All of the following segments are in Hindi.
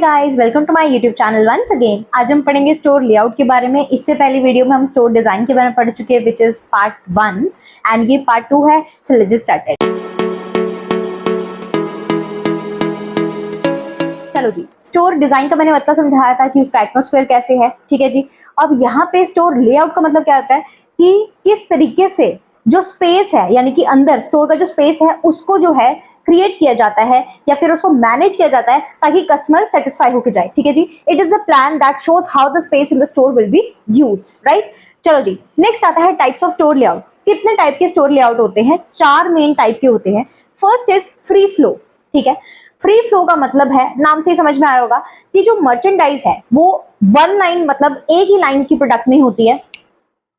Guys, welcome to my YouTube channel once again. आज हम पढ़ेंगे स्टोर लेआउट के बारे में। इससे पहली वीडियो में हम स्टोर डिजाइन के बारे में पढ़ चुके हैं, विच इज पार्ट 1 एंड ये पार्ट 2 है। So let's get started. चलो जी, स्टोर डिजाइन का मैंने मतलब समझाया था कि उसका एटमॉस्फेयर कैसे है, ठीक है जी। अब यहाँ पे स्टोर लेआउट का मतलब क्या होता है कि किस तरीके से जो स्पेस है, यानी कि अंदर स्टोर का जो स्पेस है उसको जो है क्रिएट किया जाता है या फिर उसको मैनेज किया जाता है ताकि कस्टमर सेटिस्फाई होकर जाए, ठीक है जी। It is the plan that shows how the space in the store will be used, right. चलो जी, नेक्स्ट आता है टाइप्स ऑफ स्टोर लेआउट। कितने टाइप के स्टोर लेआउट होते हैं? 4 मेन टाइप के होते हैं। फर्स्ट इज फ्री फ्लो, ठीक है। फ्री फ्लो का मतलब है, नाम से ही समझ में आ रहा होगा कि जो मर्चेंडाइज है वो वन लाइन, मतलब एक ही लाइन की प्रोडक्ट नहीं होती है,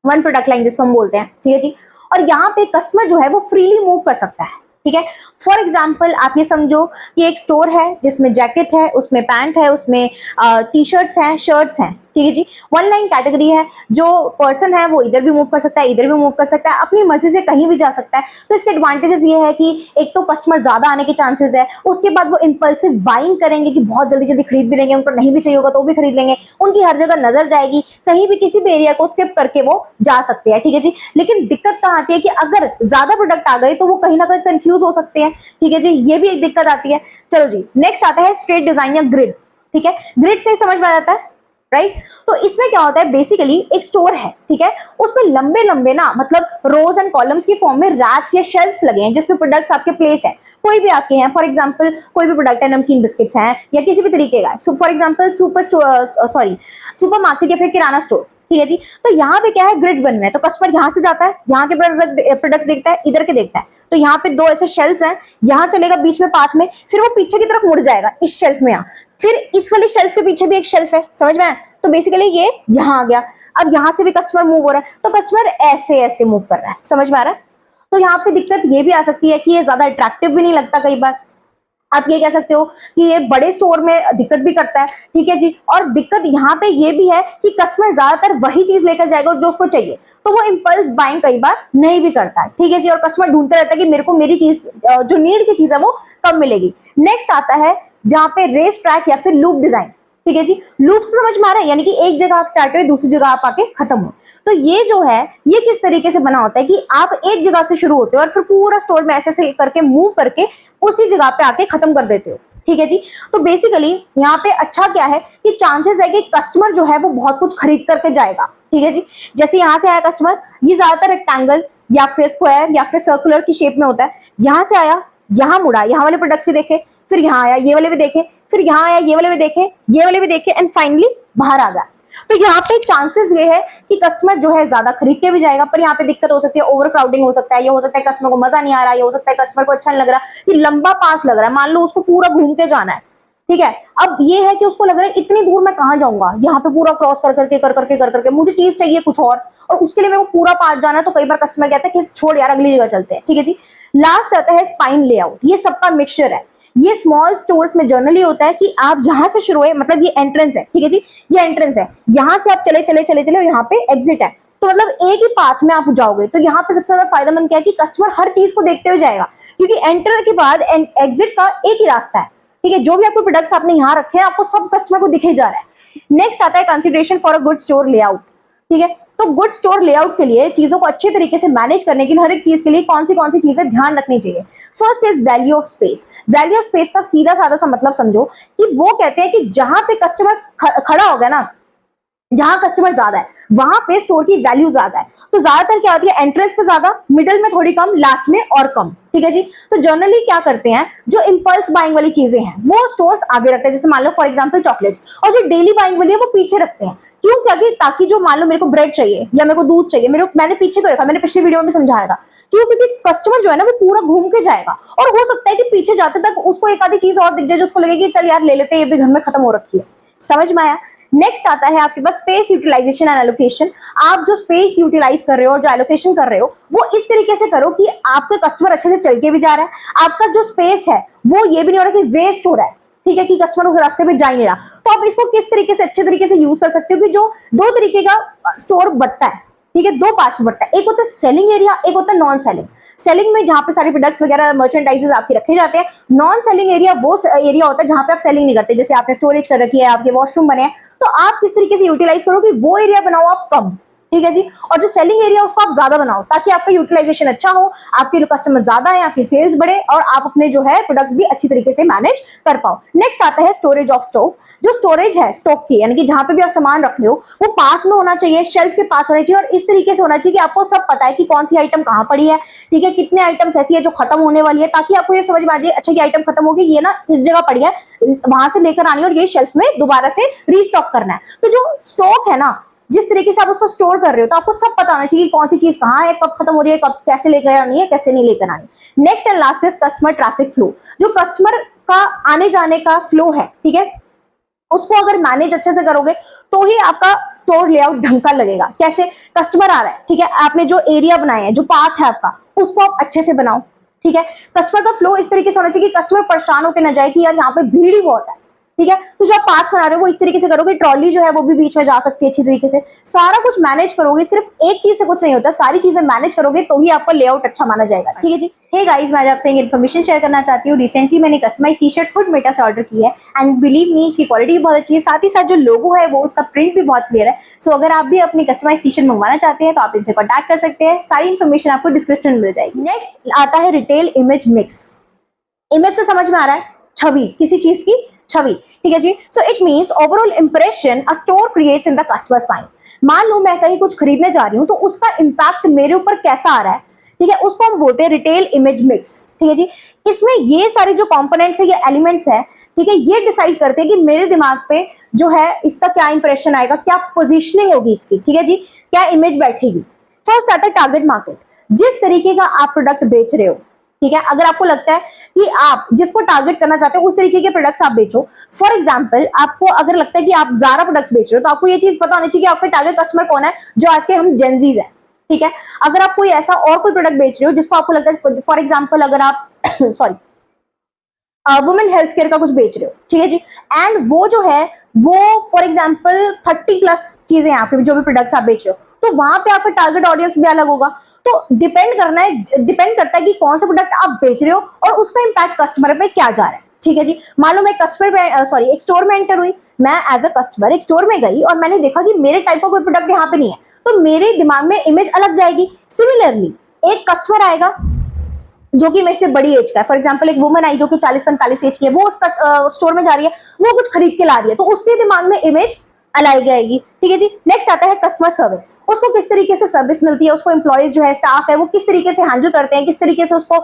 वन प्रोडक्ट लाइन जिसको हम बोलते हैं, ठीक है जी। और यहाँ पे कस्टमर जो है वो फ्रीली मूव कर सकता है, ठीक है। फॉर एग्जाम्पल आप ये समझो कि एक स्टोर है जिसमें जैकेट है, उसमें पैंट है, उसमें टी शर्ट्स हैं, शर्ट्स हैं, ठीक है जी। वन लाइन कैटेगरी है। जो पर्सन है वो इधर भी मूव कर सकता है, इधर भी मूव कर सकता है, अपनी मर्जी से कहीं भी जा सकता है। तो इसके एडवांटेजेस ये है कि एक तो कस्टमर ज्यादा आने के चांसेस है, उसके बाद वो इंपल्सिव बाइंग करेंगे कि बहुत जल्दी जल्दी खरीद भी लेंगे, उनको नहीं भी चाहिए होगा तो भी खरीद लेंगे, उनकी हर जगह नजर जाएगी, कहीं भी किसी भी एरिया को स्किप करके वो जा सकते हैं, ठीक है जी। लेकिन दिक्कत कहाँ आती है कि अगर ज्यादा प्रोडक्ट आ गए तो वो कहीं ना कहीं कंफ्यूज हो सकते हैं, ठीक है जी। ये भी एक दिक्कत आती है। चलो जी, नेक्स्ट आता है स्ट्रेट डिजाइन या ग्रिड, ठीक है। ग्रिड से समझ में आ जाता है, राइट। तो इसमें क्या होता है, बेसिकली एक स्टोर है, ठीक है, उसमें लंबे लंबे ना, मतलब रोज एंड कॉलम्स की फॉर्म में रैक्स या शेल्फ्स लगे हैं जिसमें प्रोडक्ट्स आपके प्लेस है, कोई भी आपके हैं। फॉर एग्जांपल कोई भी प्रोडक्ट है, नमकीन बिस्किट्स हैं या किसी भी तरीके का, फॉर एग्जांपल सुपर मार्केट या फिर किराना स्टोर, ठीक है जी। तो यहाँ पे क्या है, ग्रिड्स बने हुए हैं। तो कस्टमर यहाँ से जाता है, यहाँ के प्रोडक्ट्स देखता है, इधर के देखता है। तो यहाँ पे 2 ऐसे शेल्फ्स हैं, यहाँ चलेगा बीच में पाथ में, फिर वो पीछे की तरफ मुड़ जाएगा इस शेल्फ में, फिर इस वाली शेल्फ के पीछे भी एक शेल्फ है, समझ में आया। तो बेसिकली ये यहाँ आ गया। अब यहाँ से भी कस्टमर मूव हो रहा है, तो कस्टमर ऐसे ऐसे मूव कर रहा है, समझ में आ रहा है। तो यहाँ पे दिक्कत ये भी आ सकती है कि ये ज्यादा अट्रैक्टिव भी नहीं लगता कई बार। आप ये कह सकते हो कि ये बड़े स्टोर में दिक्कत भी करता है, ठीक है जी। और दिक्कत यहाँ पे ये भी है कि कस्टमर ज्यादातर वही चीज लेकर जाएगा जो उसको चाहिए, तो वो इंपल्स बाइंग कई बार नहीं भी करता है, ठीक है जी। और कस्टमर ढूंढता रहता है कि मेरे को मेरी चीज जो नीड की चीज है वो कब मिलेगी। नेक्स्ट आता है जहाँ पे रेस ट्रैक या फिर लूप डिजाइन, ठीक है जी। लूप से समझ में आ रहा है, यानी कि एक जगह आप स्टार्ट हुए, दूसरी जगह आप आके खत्म हो। तो ये जो है ये किस तरीके से बना होता है कि आप एक जगह से शुरू होते हो और फिर पूरा स्टोर में ऐसे ऐसे करके मूव करके उसी जगह पे आके खत्म कर देते हो, ठीक है जी। तो बेसिकली यहाँ पे अच्छा क्या है कि चांसेस है कि कस्टमर जो है वो बहुत कुछ खरीद करके जाएगा, ठीक है जी। जैसे यहाँ से आया कस्टमर, ये ज्यादातर रेक्टेंगल या फिर स्क्वायर या फिर सर्कुलर की शेप में होता है। यहाँ से आया, यहाँ मुड़ा, यहाँ वाले प्रोडक्ट्स भी देखे, फिर यहाँ आया, ये वाले भी देखे, फिर यहाँ आया, ये वाले भी देखे, ये वाले भी देखे, एंड फाइनली बाहर आ गया। तो यहाँ पे चांसेस ये है कि कस्टमर जो है ज्यादा खरीद के भी जाएगा, पर यहाँ पे दिक्कत हो सकती है, ओवर क्राउडिंग हो सकता है, ये हो सकता है कस्टमर को मजा नहीं आ रहा है, ये हो सकता है कस्टमर को अच्छा नहीं लग रहा कि लंबा पास लग रहा है, मान लो उसको पूरा घूम के जाना है, ठीक है। अब ये है कि उसको लग रहा है इतनी दूर मैं कहाँ जाऊंगा, यहाँ पे पूरा क्रॉस कर करके मुझे चीज चाहिए कुछ और उसके लिए मेरे को पूरा पास जाना है। तो कई बार कस्टमर कहता है कि छोड़ यार अगली जगह चलते हैं, ठीक है जी। लास्ट आता है स्पाइन लेआउट। ये सबका मिक्सचर है। ये स्मॉल स्टोर्स में जनरली होता है कि आप यहां से शुरू है, मतलब ये एंट्रेंस है, ठीक है जी, ये एंट्रेंस है, यहां से आप चले चले चले चले और यहाँ पे एग्जिट है। तो मतलब एक ही पाथ में आप जाओगे। तो यहाँ पे सबसे ज्यादा फायदेमंद क्या है कि कस्टमर हर चीज को देखते हुए जाएगा, क्योंकि एंटर के बाद एग्जिट का एक ही रास्ता है, ठीक है। जो भी आपको प्रोडक्ट्स आपने यहाँ रखे हैं आपको सब कस्टमर को दिखे जा रहा है। नेक्स्ट आता है consideration for a good store layout, ठीक है। तो गुड स्टोर लेआउट के लिए चीजों को अच्छे तरीके से मैनेज करने के लिए हर एक चीज के लिए कौन सी चीजें ध्यान रखनी चाहिए। First is value of space. Value of space का सीधा साधा सा मतलब समझो कि वो कहते हैं कि जहां पे कस्टमर खड़ा होगा ना, जहां कस्टमर ज्यादा है वहां पे स्टोर की वैल्यू ज्यादा है। तो ज्यादातर क्या होती है, एंट्रेंस पे ज्यादा, मिडिल में थोड़ी कम, लास्ट में और कम, ठीक है जी। तो जनरली क्या करते हैं, जो इंपल्स बाइंग वाली चीजें हैं वो स्टोर्स आगे रखते हैं, जैसे मान लो फॉर एग्जांपल चॉकलेट्स, और जो डेली बाइंग वाली है वो पीछे रखते हैं। क्यों? क्योंकि ताकि जो मान लो मेरे को ब्रेड चाहिए या मेरे को दूध चाहिए, मैंने पीछे क्यों रखा, मैंने पिछली वीडियो में समझाया था। क्यों? क्योंकि कस्टमर जो है ना वो पूरा घूम के जाएगा, और हो सकता है कि पीछे जाते तक उसको एक आधी चीज और दिख जाए जो उसको लगेगी चल यार ले लेते, ये भी घर में खत्म हो रखी है। समझ में आया। नेक्स्ट आता है आपके पास स्पेस यूटिलाइजेशन एंड एलोकेशन। आप जो स्पेस यूटिलाइज कर रहे हो और जो एलोकेशन कर रहे हो वो इस तरीके से करो कि आपके कस्टमर अच्छे से चल के भी जा रहा है, आपका जो स्पेस है वो ये भी नहीं हो रहा कि वेस्ट हो रहा है, ठीक है, कि कस्टमर उस रास्ते पे जा ही नहीं रहा। तो आप इसको किस तरीके से अच्छे तरीके से यूज कर सकते हो कि जो 2 तरीके का स्टोर बढ़ता है, ठीक है, दो पार्ट्स में बढ़ता है, एक होता है सेलिंग एरिया, एक होता है नॉन सेलिंग। सेलिंग में जहां पे सारे प्रोडक्ट्स वगैरह मर्चेंडाइजेस आपके रखे जाते हैं। नॉन सेलिंग एरिया वो एरिया होता है जहां पे आप सेलिंग नहीं करते, जैसे आपने स्टोरेज कर रखी है, आपके वॉशरूम बने हैं, तो आप किस तरीके से यूटिलाइज करोगे, वो एरिया बनाओ आप कम, ठीक है जी। और जो सेलिंग एरिया उसको आप ज्यादा बनाओ ताकि आपका यूटिलाइजेशन अच्छा हो, आपके जो कस्टमर ज्यादा है, आपकी सेल्स बढ़े और आप अपने जो है प्रोडक्ट्स भी अच्छी तरीके से मैनेज कर पाओ। नेक्स्ट आता है स्टोरेज ऑफ स्टॉक। जो स्टोरेज है स्टॉक की, यानी कि जहां पे भी आप सामान रख रहे हो वो पास में होना चाहिए, शेल्फ के पास होना चाहिए, और इस तरीके से होना चाहिए कि आपको सब पता है कि कौन सी आइटम कहां पड़ी है, ठीक है, कितने आइटम्स ऐसी है जो खत्म होने वाली है, ताकि आपको ये समझ में आ जाए अच्छा ये आइटम खत्म होगी, ये ना इस जगह पड़ी है, वहां से लेकर आनी है और ये शेल्फ में दोबारा से रीस्टॉक करना है। तो जो स्टॉक है ना, जिस तरीके से आप उसको स्टोर कर रहे हो, तो आपको सब पता होना चाहिए कौन सी चीज कहाँ है, कब खत्म हो रही है, कब कैसे लेकर आनी है, कैसे नहीं लेकर आनी। Next and last is customer traffic flow. जो कस्टमर का आने जाने का फ्लो है, ठीक है, उसको अगर मैनेज अच्छे से करोगे तो ही आपका स्टोर लेआउट ढंग का लगेगा। कैसे, कस्टमर आ रहा है, ठीक है, आपने जो एरिया बनाया है, जो पाथ है आपका, उसको आप अच्छे से बनाओ, ठीक है। कस्टमर का फ्लो इस तरीके से होना चाहिए कि कस्टमर परेशान होकर ना जाए कि यार यहाँ पे भीड़ ही बहुत है, ठीक है। तो जो आप पाथ बना रहे हो वो इस तरीके से करोगे, ट्रॉली जो है वो भी बीच में जा सकती है अच्छी तरीके से, सारा कुछ मैनेज करोगे। सिर्फ एक चीज से कुछ नहीं होता, सारी चीजें मैनेज करोगे तो ही आपका लेआउट अच्छा माना जाएगा, ठीक है जी। हे गाइस, मैं आज आपसे एक इन्फॉर्मेशन शेयर करना चाहती हूँ। रिसेंटली मैंने कस्टमाइज टी शर्ट खुद मेटा से ऑर्डर की है एंड बिलीव मी इसकी क्वालिटी बहुत अच्छी है, साथ ही साथ जो लोगो है वो उसका प्रिंट भी बहुत क्लियर है। सो अगर आप भी अपनी कस्टमाइज टी शर्ट मंगवाना चाहते हैं तो आप इनसे कॉन्टैक्ट कर सकते हैं, सारी इन्फॉर्मेशन आपको डिस्क्रिप्शन में मिल जाएगी। नेक्स्ट आता है रिटेल इमेज मिक्स। इमेज से समझ में आ रहा है छवि, किसी चीज की छवि, ठीक है जी। So it means overall impression a store creates in the customers mind. मान लो मैं कहीं कुछ खरीदने जा रही हूँ तो उसका इंपैक्ट मेरे ऊपर कैसा आ रहा है, ठीक है, उसको हम बोलते हैं रिटेल इमेज मिक्स, ठीक है जी। इसमें ये सारे जो कंपोनेंट्स है, ये एलिमेंट्स है, ठीक है, ये डिसाइड करते हैं कि मेरे दिमाग पे जो है इसका क्या इंप्रेशन आएगा, क्या पोजिशनिंग होगी इसकी, ठीक है जी, क्या इमेज बैठेगी। फर्स्ट आता है टारगेट मार्केट। जिस तरीके का आप प्रोडक्ट बेच रहे हो, ठीक है, अगर आपको लगता है कि आप जिसको टारगेट करना चाहते हो उस तरीके के प्रोडक्ट्स आप बेचो। फॉर एग्जांपल, आपको अगर लगता है कि आप ज़ारा प्रोडक्ट्स बेच रहे हो तो आपको ये चीज पता होनी चाहिए कि आपके टारगेट कस्टमर कौन है, जो आज के हम जेनजीज हैं, ठीक है। अगर आप कोई ऐसा और कोई प्रोडक्ट बेच रहे हो जिसको आपको लगता है, फॉर एग्जाम्पल अगर आप सॉरी वुमेन हेल्थ केयर का कुछ बेच रहे हो, ठीक है जी, एंड वो जो है वो फॉर एग्जाम्पल 30+ चीजें हैं आपके जो भी प्रोडक्ट्स आप बेच रहे हो, तो वहां पे आपका टारगेट ऑडियंस भी अलग होगा। तो डिपेंड करता है कि कौन सा प्रोडक्ट आप बेच रहे हो और उसका इंपैक्ट कस्टमर पे क्या जा रहा है, ठीक है जी। मान लो मैं एक स्टोर में एंटर हुई, मैं एज अ कस्टमर एक स्टोर में गई और मैंने देखा कि मेरे टाइप का कोई प्रोडक्ट यहाँ पे नहीं है, तो मेरे दिमाग में इमेज अलग जाएगी। सिमिलरली एक कस्टमर आएगा जो कि मेरे से बड़ी एज का है, फॉर एग्जांपल एक वुमन आई जो कि 40-45 एज की है, वो उस स्टोर में जा रही है, वो कुछ खरीद के ला रही है, तो उसके दिमाग में इमेज अलग आएगी, ठीक है जी। नेक्स्ट आता है कस्टमर सर्विस। उसको किस तरीके से सर्विस मिलती है, उसको एम्प्लॉयज जो है, स्टाफ है, वो किस तरीके से हैंडल करते हैं, किस तरीके से उसको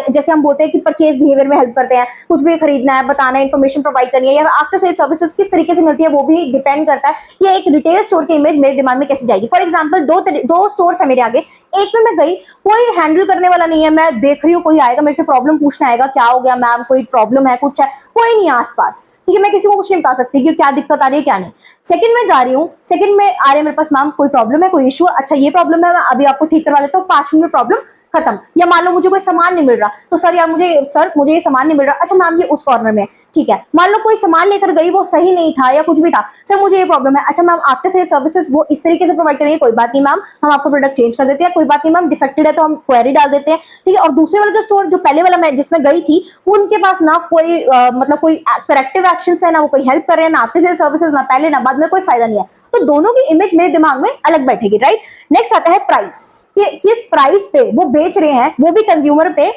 जैसे हम बोलते हैं कि परचेज बिहेवियर में हेल्प करते हैं, कुछ भी खरीदना है, बताना है, इन्फॉर्मेशन प्रोवाइड करनी है, या आफ्टर सेल सर्विसेज किस तरीके से मिलती है, वो भी डिपेंड करता है कि एक रिटेल स्टोर की इमेज मेरे दिमाग में कैसे जाएगी। फॉर एग्जाम्पल दो स्टोर्स है मेरे आगे, एक में मैं गई, कोई हैंडल करने वाला नहीं है, मैं देख रही हूँ कोई आएगा मेरे से प्रॉब्लम पूछना आएगा, क्या हो गया मैम, कोई प्रॉब्लम है, कुछ है, कोई नहीं आसपास, ठीक है, मैं किसी को कुछ नहीं बता सकती कि क्या दिक्कत आ रही है क्या नहीं। सेकंड में जा रही हूँ, सेकंड में आ रहे हैं मेरे पास, मैम कोई प्रॉब्लम है, कोई इशू है, अच्छा ये प्रॉब्लम है, मैं अभी आपको ठीक करवा देता हूँ, 5 मिनट में प्रॉब्लम खत्म। या मान लो मुझे कोई सामान नहीं मिल रहा, तो सर मुझे ये सामान नहीं मिल रहा, अच्छा मैम ये उस कॉर्नर में है, ठीक है। मान लो कोई सामान लेकर गई, वो सही नहीं था या कुछ भी था, सर मुझे ये प्रॉब्लम है, अच्छा मैम आफ्टर सेल सर्विसेज वो इस तरीके से प्रोवाइड करेंगे, कोई बात नहीं मैम हम आपको प्रोडक्ट चेंज कर देते हैं, कोई बात नहीं मैम डिफेक्टेड है तो हम क्वेरी डाल देते हैं, ठीक है। और दूसरे वाला जो स्टोर, जो पहले वाला मैं जिसमें गई थी, उनके पास ना कोई मतलब कोई करेक्टिव एक्शन है, ना वो कोई हेल्प कर रहे हैं, ना आफ्टर सेल सर्विसेज, ना पहले ना बाद में, कोई फायदा नहीं है। तो दोनों की इमेज मेरे दिमाग में अलग बैठेगी, राइट। नेक्स्ट आता है प्राइस, कि किस प्राइस पे वो बेच रहे हैं, वो भी कंज्यूमर पे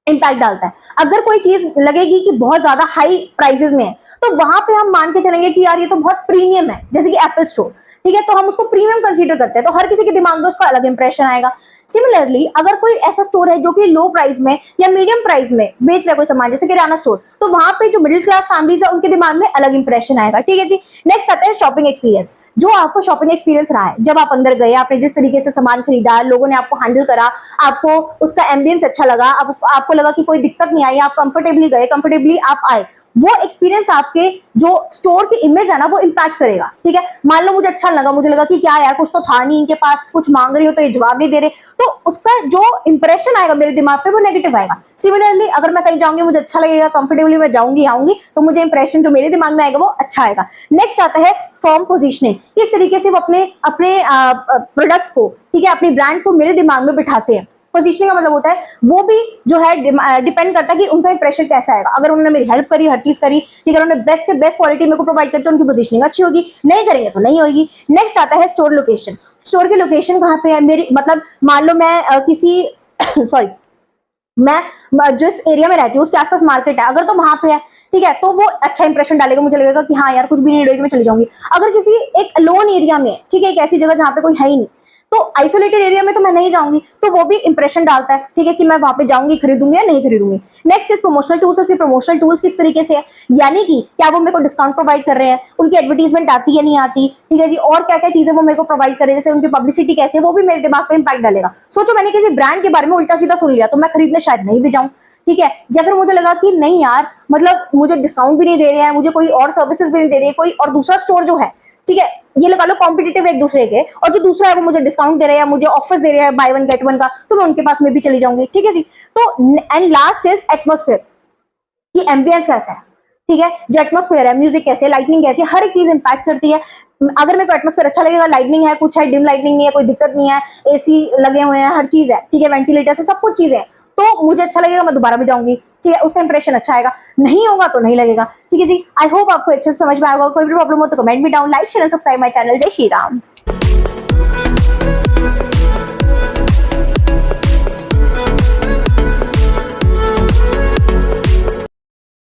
इंपैक्ट डालता है। अगर कोई चीज लगेगी कि बहुत ज्यादा हाई प्राइसेस में है, तो वहां पे हम मान के चलेंगे कि यार ये तो बहुत प्रीमियम है, जैसे कि एप्पल स्टोर, ठीक है, तो हम उसको प्रीमियम कंसीडर करते हैं, तो हर किसी के दिमाग में उसका अलग इंप्रेशन आएगा। सिमिलरली अगर कोई ऐसा स्टोर है जो कि लो प्राइस में या मीडियम प्राइस में बेच रहा है कोई सामान, जैसे किराना स्टोर, तो वहां पे जो मिडिल क्लास फैमिलीज है उनके दिमाग में अलग इंप्रेशन आएगा, ठीक है जी। नेक्स्ट आता है शॉपिंग एक्सपीरियंस। जो आपको शॉपिंग एक्सपीरियंस रहा है, जब आप अंदर गए, आपने जिस तरीके से सामान खरीदा, लोगों ने आपको हैंडल करा, आपको उसका एम्बियंस अच्छा लगा, आपको लगा कि कोई दिक्कत नहीं आई, आप कंफर्टेबली गए, कंफर्टेबली आप आए, वो एक्सपीरियंस आपके जो स्टोर की इमेज है ना वो इंपैक्ट करेगा, ठीक है। मान लो मुझे अच्छा लगा, मुझे लगा कि क्या यार कुछ तो था नहीं इनके पास, कुछ मांग रही हो तो ये जवाब नहीं दे रहे, तो उसका जो इंप्रेशन आएगा मेरे दिमाग पे वो नेगेटिव आएगा। सिमिलरली अगर मैं कहीं जाऊंगी, मुझे अच्छा लगेगा, कंफर्टेबली मैं जाऊंगी आऊंगी, तो मुझे इंप्रेशन जो मेरे दिमाग में आएगा वो अच्छा आएगा। नेक्स्ट आता है फर्म पोजीशनिंग, किस तरीके से वो अपने अपने प्रोडक्ट्स को, ठीक है, अपनी ब्रांड को मेरे दिमाग में बिठाते हैं। पोजीशनिंग का मतलब होता है वो भी जो है डिपेंड करता है कि उनका इंप्रेशन कैसा आएगा। अगर उन्होंने मेरी हेल्प करी, हर चीज करी, ठीक है, उन्होंने बेस्ट से बेस्ट क्वालिटी मेरे को प्रोवाइड करते, उनकी पोजीशनिंग अच्छी होगी, नहीं करेंगे तो नहीं होगी। नेक्स्ट आता है स्टोर लोकेशन। स्टोर की लोकेशन कहाँ पे है मेरी, मतलब मान लो मैं किसी सॉरी मैं जिस एरिया में रहती हूँ उसके आसपास मार्केट है, अगर तो वहां पे है, ठीक है, तो वो अच्छा इंप्रेशन डालेगा, मुझे लगेगा कि हाँ यार कुछ भी नहीं होगी, मैं चली जाऊंगी। अगर किसी एक लोन एरिया में, ठीक है, एक ऐसी जगह जहाँ पे कोई है ही नहीं, तो आइसोलेटेड एरिया में तो मैं नहीं जाऊंगी, तो वो भी इंप्रेशन डालता है, ठीक है, कि मैं वहां पे जाऊंगी, खरीदूंगी या नहीं खरीदूंगी। Next is promotional tools. Promotional tools किस तरीके से है, यानी कि क्या वो मेरे को डिस्काउंट प्रोवाइड कर रहे हैं, उनकी एडवर्टीजमेंट आती है नहीं आती, ठीक है जी, और क्या क्या चीजें वो मेरे को प्रोवाइड कर रहे हैं, जैसे उनकी पब्लिसिटी कैसे है, वो भी मेरे दिमाग पे इंपैक्ट डालेगा। सोचो मैंने किसी ब्रांड के बारे में उल्टा सीधा सुन लिया तो मैं खरीदने शायद नहीं भी जाऊं, ठीक है, या फिर मुझे लगा कि नहीं यार, मतलब मुझे डिस्काउंट भी नहीं दे रहे हैं, मुझे कोई और सर्विसेज भी नहीं दे रही है, कोई और दूसरा स्टोर जो है, ठीक है, ये लगा लो कॉम्पिटिटिव एक दूसरे के, और जो दूसरा है वो मुझे डिस्काउंट दे रहा है, मुझे ऑफर्स दे रहा है बाय वन गेट वन का, तो मैं उनके पास में भी चली जाऊंगी, ठीक है जी। तो एंड लास्ट इज एटमोस्फेयर, कि एम्बियंस कैसा है, ठीक है, जो एटमोस्फेयर है, म्यूजिक कैसे है, लाइटनिंग कैसी है, हर एक चीज इंपैक्ट करती है। अगर मेरे को एटमोस्फेयर अच्छा लगेगा, लाइटनिंग है, कुछ है, डिम लाइटनिंग नहीं है, कोई दिक्कत नहीं है, एसी लगे हुए हैं, हर चीज है, ठीक है, वेंटिलेटर से सब कुछ चीजें हैं, तो मुझे अच्छा लगेगा, मैं दोबारा भी जाऊंगी, ठीक है, उसका इंप्रेशन अच्छा आएगा, नहीं होगा तो नहीं लगेगा, ठीक है जी। आई होप आपको अच्छे से समझ में आएगा। कोई भी प्रॉब्लम हो तो कमेंट भी down, like share and subscribe my channel. जय श्री राम।